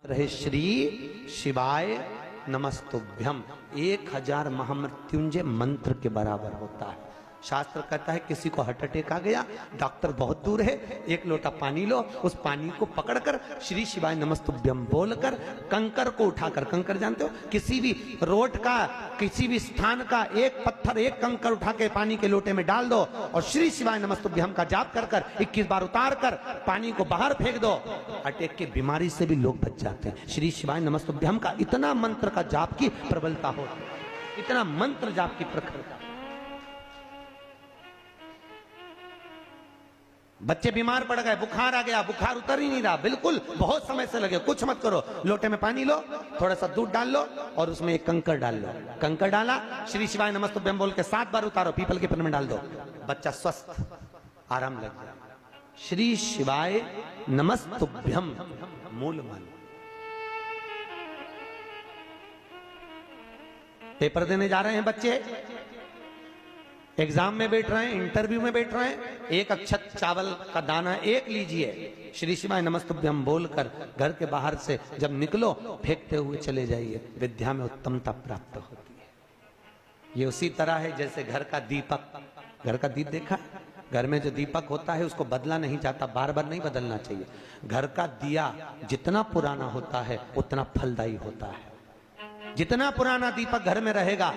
रहे श्री शिवाय नमस्तुभ्यम 1000 महामृत्युंजय मंत्र के बराबर होता है। शास्त्र कहता है किसी को हार्ट अटैक आ गया, डॉक्टर बहुत दूर है, एक लोटा पानी लो, उस पानी को पकड़कर श्री शिवाय नमस्तुभ्यम बोलकर कंकर को उठाकर, कंकर जानते हो, किसी भी रोड का किसी भी स्थान का एक पत्थर एक कंकर उठा के पानी के लोटे में डाल दो और श्री शिवाय नमस्तुभ्यम का जाप कर कर 21 बार उतार कर पानी को बाहर फेंक दो, अटैक की बीमारी से भी लोग बच जाते हैं। श्री शिवाय नमस्तुभ्यम का इतना मंत्र का जाप की प्रबलता हो, इतना मंत्र जाप की प्रखरता। बच्चे बीमार पड़ गए, बुखार आ गया, बुखार उतर ही नहीं रहा, बिल्कुल बहुत समय से लगे, कुछ मत करो, लोटे में पानी लो, थोड़ा सा दूध डाल लो और उसमें एक कंकर डाल लो, कंकर डाला, श्री शिवाय नमस्तुभ्यम बोल के 7 बार उतारो, पीपल के पेड़ में डाल दो, बच्चा स्वस्थ, आराम लग जाए। श्री शिवाय नमस्तुभ्यम मूल मंत्र। पेपर देने जा रहे हैं बच्चे, एग्जाम में बैठ रहे हैं, इंटरव्यू में बैठ रहे हैं, एक अक्षत चावल का दाना एक लीजिए, श्री शिवाय नमस्तुभ्यम बोलकर घर के बाहर से जब निकलो फेंकते हुए चले जाइए, विद्या में उत्तमता प्राप्त होती है। ये उसी तरह है जैसे घर का दीपक, घर का दीप देखा, घर में जो दीपक होता है उसको बदला नहीं जाता, बार बार नहीं बदलना चाहिए। घर का दिया जितना पुराना होता है उतना फलदायी होता है। जितना पुराना दीपक घर में रहेगा,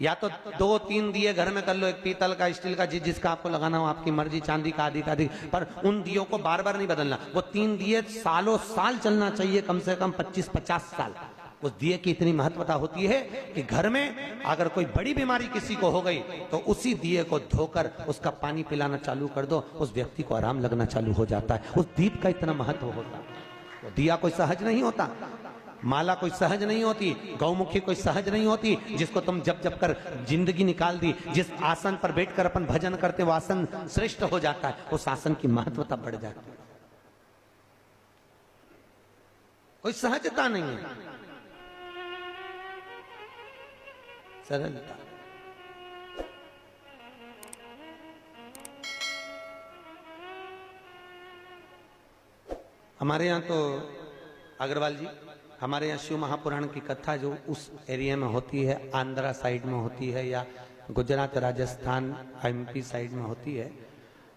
या तो 2-3 दिए घर में कर लो, एक पीतल का, स्टील का, जिसका आपको लगाना हो आपकी मर्जी, चांदी का, आदि का आदि, पर उन दियों को बार बार नहीं बदलना। वो 3 दिए सालों साल चलना चाहिए, कम से कम 25-50 साल। उस दिए की इतनी महत्वता होती है कि घर में अगर कोई बड़ी बीमारी किसी को हो गई तो उसी दिए को धोकर उसका पानी पिलाना चालू कर दो, उस व्यक्ति को आराम लगना चालू हो जाता है। उस दीप का इतना महत्व होता है। दिया कोई सहज नहीं होता, माला कोई सहज नहीं होती, गौमुखी कोई सहज नहीं होती, जिसको तुम जप जप कर जिंदगी निकाल दी। जिस आसन पर बैठकर अपन भजन करते वो आसन श्रेष्ठ हो जाता है, उस आसन की महत्वता बढ़ जाती है। कोई सहजता नहीं है, सरलता। हमारे यहाँ तो अग्रवाल जी, हमारे यहाँ शिव महापुराण की कथा जो उस एरिया में होती है, आंध्रा साइड में होती है या गुजरात, राजस्थान, एमपी साइड में होती है,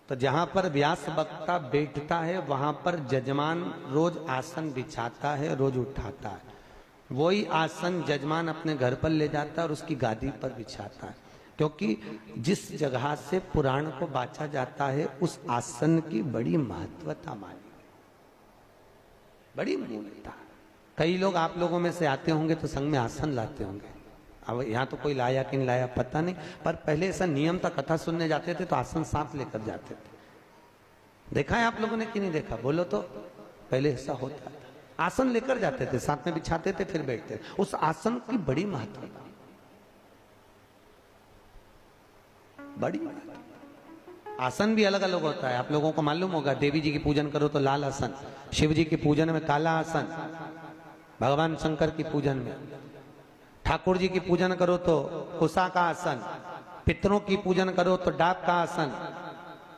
तो जहाँ पर व्यास वक्ता बैठता है वहाँ पर जजमान रोज आसन बिछाता है, रोज उठाता है। वही आसन जजमान अपने घर पर ले जाता है और उसकी गादी पर बिछाता है, क्योंकि जिस जगह से पुराण को बांचा जाता है उस आसन की बड़ी महत्वता मानी, बड़ी मूल्यता। कई लोग आप लोगों में से आते होंगे तो संग में आसन लाते होंगे। अब यहाँ तो कोई लाया कि नहीं लाया पता नहीं, पर पहले ऐसा नियम था, कथा सुनने जाते थे तो आसन साथ लेकर जाते थे। देखा है आप लोगों ने कि नहीं देखा? बोलो तो। पहले ऐसा होता था, आसन लेकर जाते थे, साथ में बिछाते थे, फिर बैठते थे। उस आसन की बड़ी महत्वता, बड़ी महत्वता। आसन भी अलग अलग होता है, आप लोगों को मालूम होगा। देवी जी की पूजन करो तो लाल आसन, शिव जी की पूजन में काला आसन, भगवान शंकर की पूजन में, ठाकुर जी की पूजन करो तो कुसा का आसन, पितरों की पूजन करो तो डाब का आसन,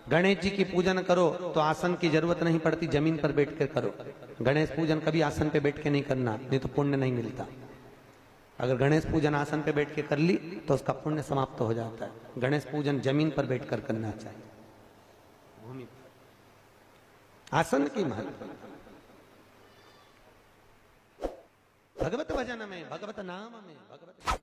गणेश जी की पूजन करो तो आसन की जरूरत नहीं पड़ती, जमीन पर बैठ कर करो। गणेश पूजन कभी आसन पे बैठ के नहीं करना, नहीं तो पुण्य नहीं मिलता। अगर गणेश पूजन आसन पे बैठ के कर ली तो उसका पुण्य समाप्त हो जाता है। गणेश पूजन जमीन पर बैठकर करना चाहिए, भूमि पर। आसन की महत्व भगवत भजन में, भगवत नाम में, भगवत